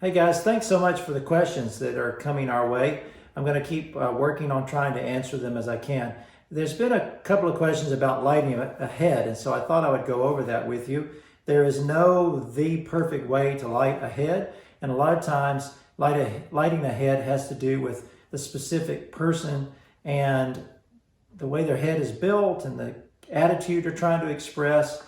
Hey guys, thanks so much for the questions that are coming our way. I'm going to keep working on trying to answer them as I can. There's been a couple of questions about lighting a head, and so I thought I would go over that with you. There is the perfect way to light a head, and a lot of times lighting a head has to do with the specific person and the way their head is built and the attitude they're trying to express,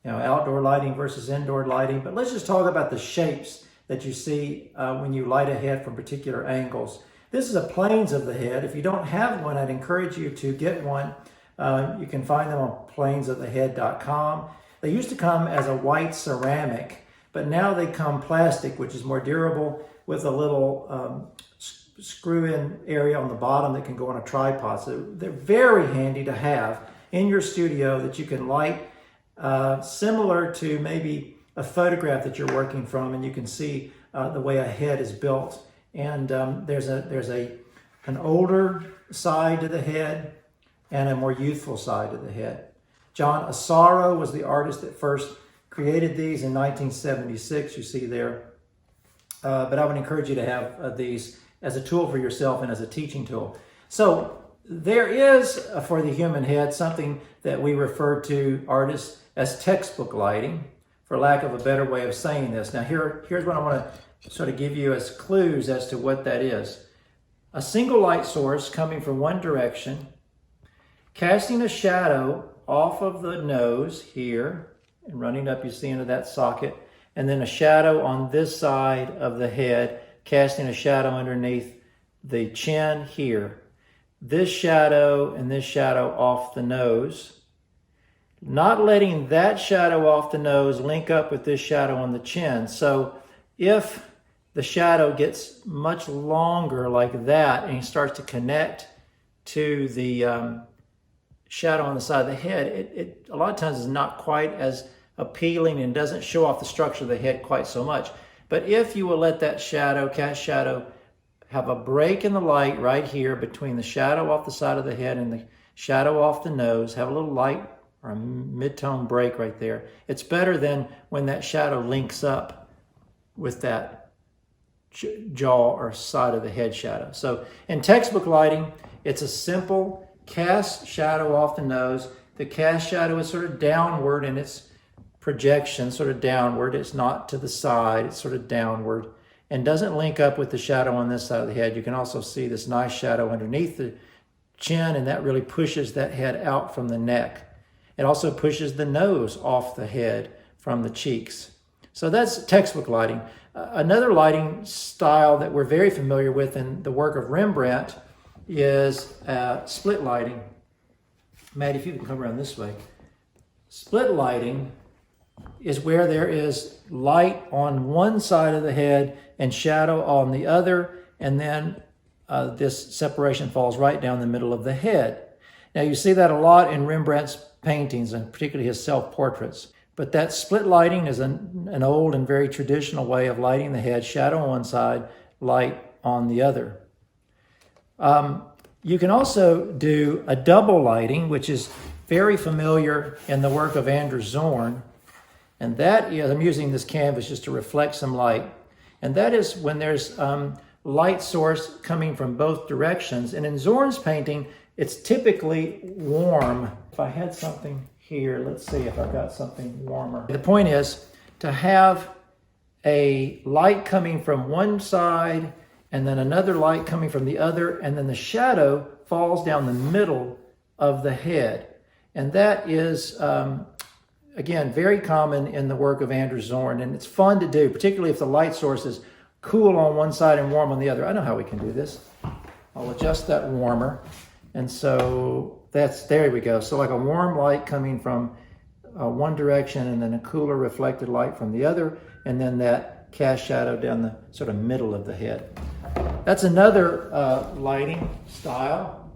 outdoor lighting versus indoor lighting. But let's just talk about the shapes that you see when you light a head from particular angles. This is a planes of the head. If you don't have one, I'd encourage you to get one. You can find them on planesofthehead.com. They used to come as a white ceramic, but now they come plastic, which is more durable, with a little screw-in area on the bottom that can go on a tripod. So they're very handy to have in your studio that you can light, similar to maybe a photograph that you're working from, and you can see the way a head is built. And there's an older side to the head and a more youthful side to the head. John Asaro was the artist that first created these in 1976, you see there. But I would encourage you to have these as a tool for yourself and as a teaching tool. So there is, for the human head, something that we refer to, artists, as textbook lighting, for lack of a better way of saying this. Now here's what I want to sort of give you as clues as to what that is. A single light source coming from one direction, casting a shadow off of the nose here, and running up, you see, into that socket, and then a shadow on this side of the head, casting a shadow underneath the chin here. This shadow and this shadow off the nose. Not letting that shadow off the nose link up with this shadow on the chin. So if the shadow gets much longer like that and starts to connect to the shadow on the side of the head, it a lot of times is not quite as appealing and doesn't show off the structure of the head quite so much. But if you will let that shadow, cast shadow, have a break in the light right here between the shadow off the side of the head and the shadow off the nose, have a little light or a mid-tone break right there. It's better than when that shadow links up with that jaw or side of the head shadow. So in textbook lighting, it's a simple cast shadow off the nose. The cast shadow is sort of downward in its projection, sort of downward. It's not to the side, it's sort of downward, and doesn't link up with the shadow on this side of the head. You can also see this nice shadow underneath the chin, and that really pushes that head out from the neck. It also pushes the nose off the head from the cheeks. So that's textbook lighting. Another lighting style that we're very familiar with in the work of Rembrandt is split lighting. Maddie, if you can come around this way. Split lighting is where there is light on one side of the head and shadow on the other, and then this separation falls right down the middle of the head. Now you see that a lot in Rembrandt's paintings, and particularly his self-portraits. But that split lighting is an old and very traditional way of lighting the head, shadow on one side, light on the other. You can also do a double lighting, which is very familiar in the work of Andrew Zorn. And that is, I'm using this canvas just to reflect some light. And that is when there's light source coming from both directions. And in Zorn's painting, it's typically warm. If I had something here, let's see if I've got something warmer. The point is to have a light coming from one side and then another light coming from the other, and then the shadow falls down the middle of the head. And that is, again, very common in the work of Andrew Zorn, and it's fun to do, particularly if the light source is cool on one side and warm on the other. I know how we can do this. I'll adjust that warmer. And so there we go. So like a warm light coming from one direction, and then a cooler reflected light from the other, and then that cast shadow down the sort of middle of the head. That's another lighting style.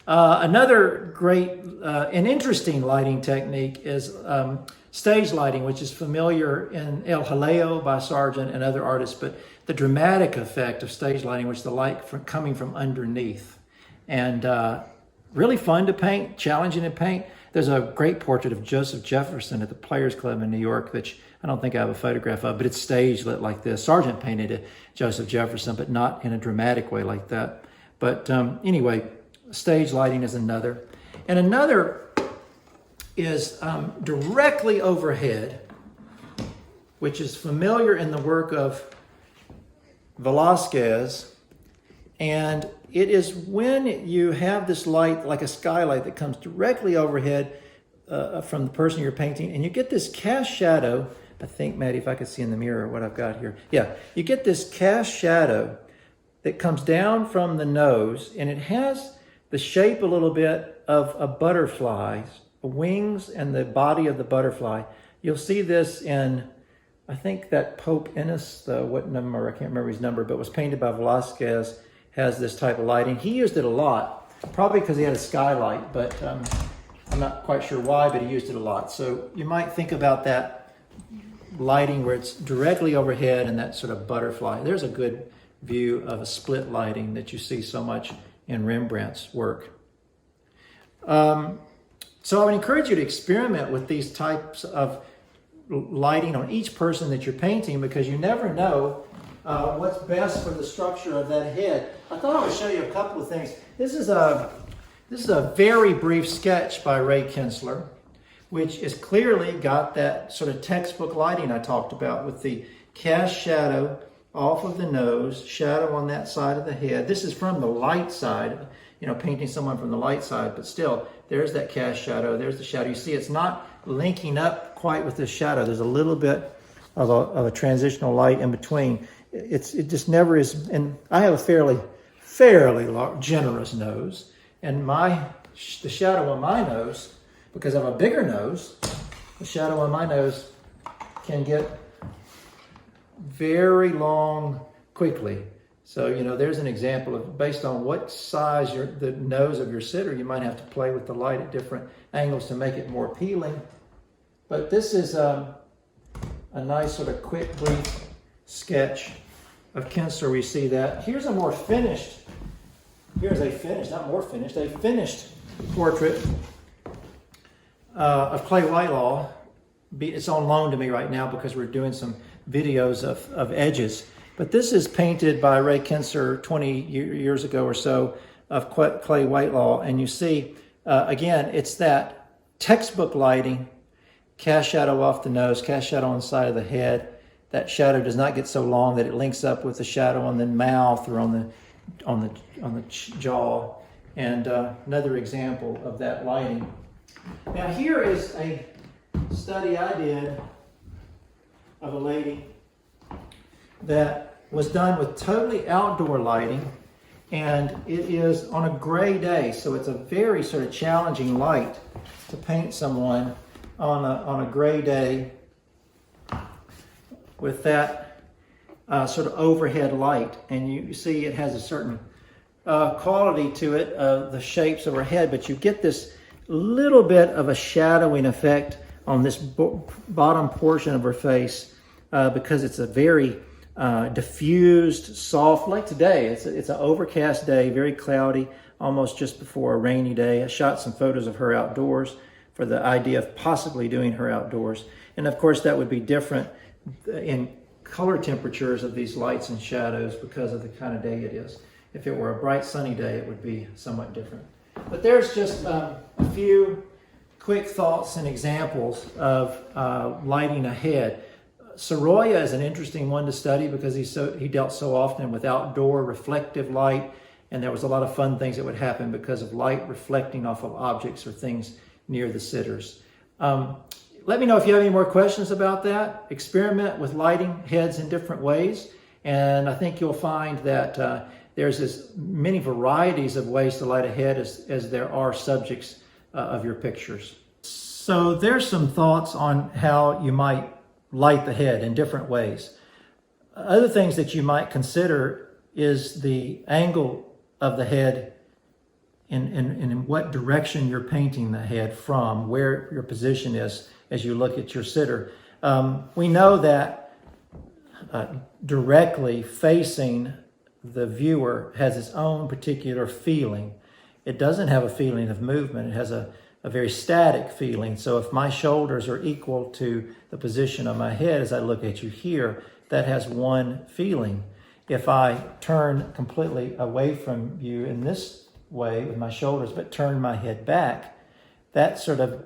Another great and interesting lighting technique is stage lighting, which is familiar in El Jaleo by Sargent and other artists, but the dramatic effect of stage lighting, which is the light coming from underneath. And really fun to paint, challenging to paint. There's a great portrait of Joseph Jefferson at the Players Club in New York, which I don't think I have a photograph of, but it's stage lit like this. Sargent painted it, Joseph Jefferson, but not in a dramatic way like that. But anyway, stage lighting is another. And another is directly overhead, which is familiar in the work of Velázquez. And it is when you have this light, like a skylight, that comes directly overhead from the person you're painting, and you get this cast shadow. I think, Maddie, if I could see in the mirror what I've got here. Yeah, you get this cast shadow that comes down from the nose, and it has the shape a little bit of a butterfly's wings and the body of the butterfly. You'll see this in, I think that Pope Innocent, what number, I can't remember his number, but was painted by Velázquez, has this type of lighting. He used it a lot, probably because he had a skylight, but I'm not quite sure why, but he used it a lot. So you might think about that lighting where it's directly overhead and that sort of butterfly. There's a good view of a split lighting that you see so much in Rembrandt's work. So I would encourage you to experiment with these types of lighting on each person that you're painting, because you never know what's best for the structure of that head. I thought I would show you a couple of things. This is a very brief sketch by Ray Kinsler, which is clearly got that sort of textbook lighting I talked about, with the cast shadow off of the nose, shadow on that side of the head. This is from the light side, painting someone from the light side, but still, there's that cast shadow, there's the shadow. You see, it's not linking up quite with the shadow. There's a little bit of a transitional light in between. It just never is. And I have a fairly large, generous nose, and the shadow on my nose, because I have a bigger nose, the shadow on my nose can get very long quickly. So, there's an example of, based on what size the nose of your sitter, you might have to play with the light at different angles to make it more appealing. But this is a nice sort of quick, brief sketch of Kinsler. We see that. Here's a finished portrait of Clay Whitelaw. It's on loan to me right now because we're doing some videos of edges. But this is painted by Ray Kinsler 20 years ago or so of Clay Whitelaw. And you see, again, it's that textbook lighting, cast shadow off the nose, cast shadow on the side of the head. That shadow does not get so long that it links up with the shadow on the mouth or on the jaw. And another example of that lighting. Now here is a study I did of a lady that was done with totally outdoor lighting, and it is on a gray day, so it's a very sort of challenging light to paint someone on a gray day with that sort of overhead light. And you see it has a certain quality to it, the shapes of her head, but you get this little bit of a shadowing effect on this bottom portion of her face because it's a very diffused, soft, like today. It's an overcast day, very cloudy, almost just before a rainy day. I shot some photos of her outdoors for the idea of possibly doing her outdoors. And of course, that would be different in color temperatures of these lights and shadows because of the kind of day it is. If it were a bright sunny day, it would be somewhat different. But there's just a few quick thoughts and examples of lighting a head. Sorolla is an interesting one to study because he dealt so often with outdoor reflective light, and there was a lot of fun things that would happen because of light reflecting off of objects or things near the sitters. Let me know if you have any more questions about that. Experiment with lighting heads in different ways, and I think you'll find that there's as many varieties of ways to light a head as there are subjects of your pictures. So there's some thoughts on how you might light the head in different ways. Other things that you might consider is the angle of the head and in what direction you're painting the head from, where your position is as you look at your sitter. We know that directly facing the viewer has its own particular feeling. It doesn't have a feeling of movement. It has a a very static feeling. So if my shoulders are equal to the position of my head as I look at you here, that has one feeling. If I turn completely away from you in this way with my shoulders, but turn my head back, that sort of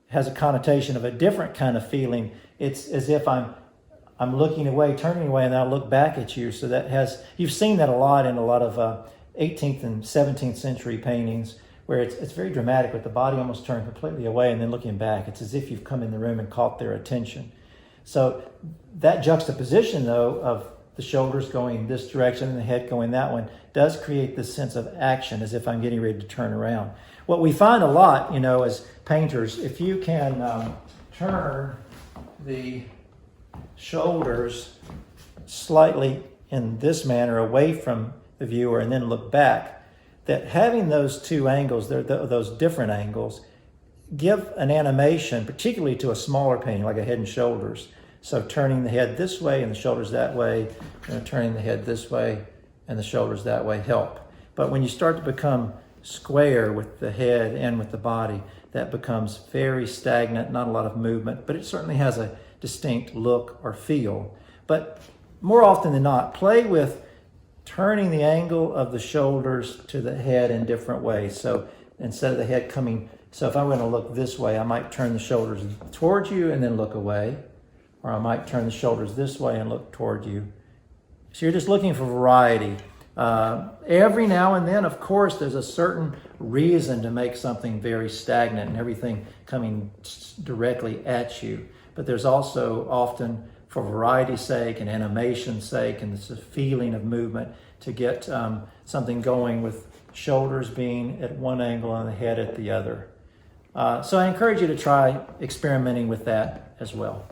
has a connotation of a different kind of feeling. It's as if I'm looking away, turning away, and I look back at you. So that has, you've seen that a lot in a lot of 18th and 17th century paintings, where it's very dramatic with the body almost turned completely away and then looking back. It's as if you've come in the room and caught their attention. So that juxtaposition, though, of the shoulders going this direction and the head going that one does create this sense of action, as if I'm getting ready to turn around. What we find a lot, as painters, if you can turn the shoulders slightly in this manner away from the viewer and then look back, that having those two angles, those different angles, give an animation, particularly to a smaller painting like a Head and Shoulders. So turning the head this way and the shoulders that way, turning the head this way and the shoulders that way help. But when you start to become square with the head and with the body, that becomes very stagnant, not a lot of movement, but it certainly has a distinct look or feel. But more often than not, play with turning the angle of the shoulders to the head in different ways. So instead of the head coming, so if I'm going to look this way, I might turn the shoulders towards you and then look away. Or I might turn the shoulders this way and look toward you. So you're just looking for variety. Every now and then, of course, there's a certain reason to make something very stagnant and everything coming directly at you. But there's also often, for variety's sake and animation's sake and this feeling of movement, to get something going with shoulders being at one angle and the head at the other. So I encourage you to try experimenting with that as well.